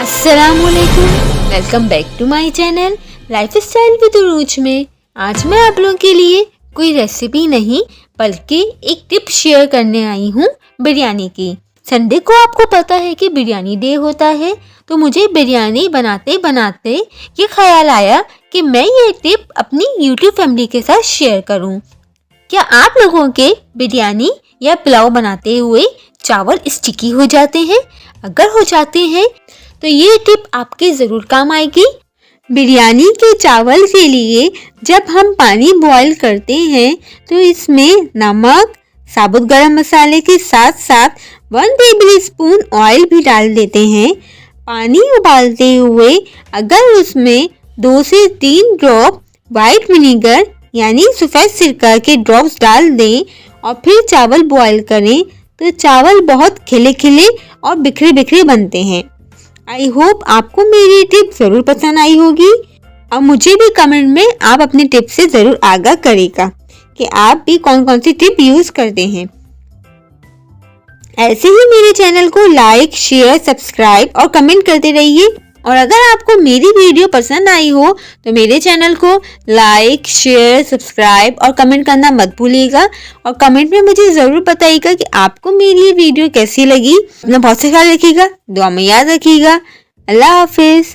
अस्सलामुअलैकुम, welcome back to my channel life style with Urooj में। आज मैं आप लोगों के लिए कोई रेसिपी नहीं बल्कि एक टिप शेयर करने आई हूँ बिरयानी की। संडे को आपको पता है कि बिरयानी डे होता है, तो मुझे बिरयानी बनाते बनाते ये ख्याल आया कि मैं ये टिप अपनी यूट्यूब फैमिली के साथ शेयर करूँ। क्या आप लोगों के बिरयानी या पुलाव बनाते हुए चावल स्टिकी हो जाते हैं? अगर हो जाते हैं तो ये टिप आपके ज़रूर काम आएगी। बिरयानी के चावल के लिए जब हम पानी बॉईल करते हैं तो इसमें नमक, साबुत गरम मसाले के साथ साथ 1 टेबल स्पून ऑयल भी डाल देते हैं। पानी उबालते हुए अगर उसमें 2 से 3 ड्रॉप वाइट विनेगर यानी सफ़ेद सिरका के ड्रॉप्स डाल दें और फिर चावल बॉईल करें तो चावल बहुत खिले खिले और बिखरे बिखरे बनते हैं। आई होप आपको मेरी टिप ज़रूर पसंद आई होगी और मुझे भी कमेंट में आप अपनी टिप से ज़रूर आगाह करेगा कि आप भी कौन कौन सी टिप यूज़ करते हैं। ऐसे ही मेरे चैनल को लाइक, शेयर, सब्सक्राइब और कमेंट करते रहिए। और अगर आपको मेरी वीडियो पसंद आई हो तो मेरे चैनल को लाइक, शेयर, सब्सक्राइब और कमेंट करना मत भूलिएगा। और कमेंट में मुझे ज़रूर बताइएगा कि आपको मेरी ये वीडियो कैसी लगी। अपना बहुत सा ख्याल रखिएगा, दुआ में याद रखिएगा। अल्लाह हाफिज़।